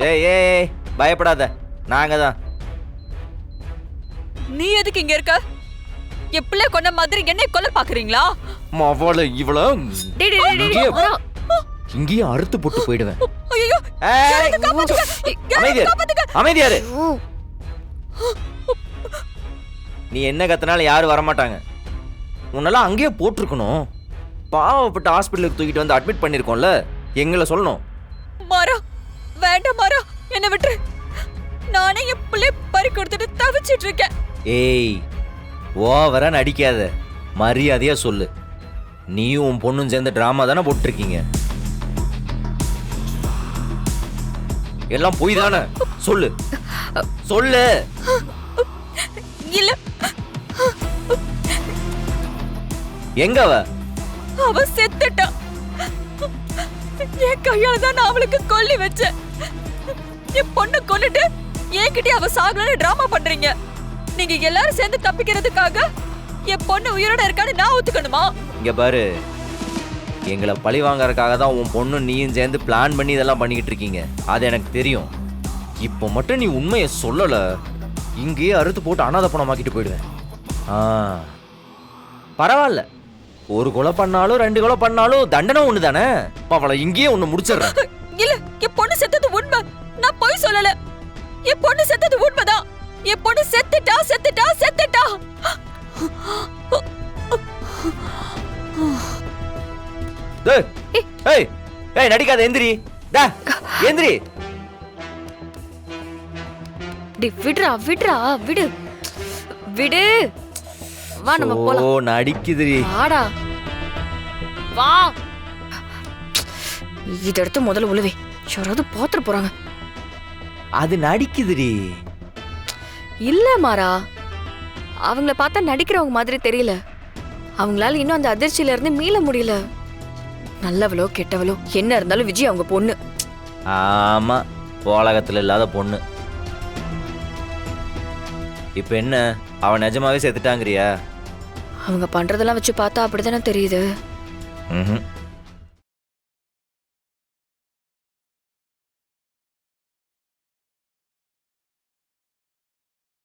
ஏய் ஏய் பயப்படாத, நாங்க தான். நீ எதுக்கு இங்க இருக்க? என் பிள்ளை கொன்ன மாதிரி என்னை கொல்ல பாக்குறீங்களா? மவள இவள டேய் டேய் டேய், டேய் மாறா. இங்கேயே அறுத்து போட்டு போயிடுவேன். ஐயோ, ஏய், அமைதியா இரு, அமைதியா இரு. ஓ, நீ என்ன கத்தினாலும் யாரும் வரமாட்டாங்க. உன்னெல்லாம் அங்கேயே போட்டிருக்கணும். பாவப்பட்ட ஹாஸ்பிட்டலுக்கு தூக்கிட்டு வந்து அட்மிட் பண்ணிருக்கோம்ல, எங்களை சொல்லணும். மாறா, வேண்டாம் மாறா, என்ன விட்டுரு. நானே என் பிள்ளை பறி கொடுத்துட்டு தவிச்சிட்டு இருக்கேன். ஏய், ஓவரா நடிக்காத, மரியாதையா சொல்லு. நீயும் உன் பொண்ணும் சேர்ந்து டிராமா தானே போட்டிருக்கீங்க. எல்லாம் பொய் தானே? சொல்லு சொல்லு. இல்ல, எங்க அவ? அவ செத்துட்டா. என் கையால தான் நான் அவளுக்கு கொல்லி வச்சேன். என் பொண்ணை கொன்னுட்டு என்கிட்ட அவ சாகலன்னு டிராமா பண்றீங்க. நீங்க எல்லாரும் சேர்ந்து தப்பிக்கிறதுக்காக என் பொண்ணு உயிரோட இருக்கான்னு நான் ஒத்துக்கணுமா? இங்க பாரு, எங்களை பழி வாங்கறதுக்காக தான் உன் பொண்ணு நீயும் சேர்ந்து பிளான் பண்ணி இதெல்லாம் பண்ணிக்கிட்டு இருக்கீங்க. அது எனக்கு தெரியும். இப்போ மட்டும் நீ உண்மையை சொல்லல, இங்கேயே அறுத்து போட்டு அனாதை பணமாக்கிட்டு போயிடுவேன். பரவாயில்ல, ஒரு கொலை பண்ணாலும் 2 கொலை பண்ணாலும் தண்டனை ஒண்ணு தானே. அவளை இங்கேயே ஒண்ணு முடிச்சிடுறேன். இல்ல, என் பொண்ணு செத்தது உண்மை. நான் பொய் சொல்லல. என் பொண்ணு செத்தது உண்மைதான். என் பொண்ணு செத்துட்டா செத்துட்டா செத்துட்டா. ஏய் ஏய் ஏய், நடிக்காத, எந்திரி. டா எந்திரி. டேய் விடுடா விடுடா விடு விடு. வா நம்ம போலாம். ஓ, நடிக்குதுடி. வாடா வா. இத எடுத்து முதல்ல உழுவே, யாராவது பாத்துட்டு போறாங்க. அது நடிக்குதுடி. இல்ல மாறா, அவங்கள பார்த்தா நடிக்கிறவங்க மாதிரி தெரியல. அவங்களால இன்னும் அந்த அதிர்ச்சியில இருந்து மீள முடியல. நல்லவளோ கெட்டவளோ என்ன இருந்தாலும் விஜய் அவங்க பொண்ணு. ஆமா, உலகத்துல இல்லாத பொண்ணு. இப்ப என்ன, அவன் நிஜமாவே செத்துட்டாங்கறியா? அவங்க பண்றதெல்லாம் வச்சு பார்த்தா அப்படிதானே தெரியுது. ம்ஹும்.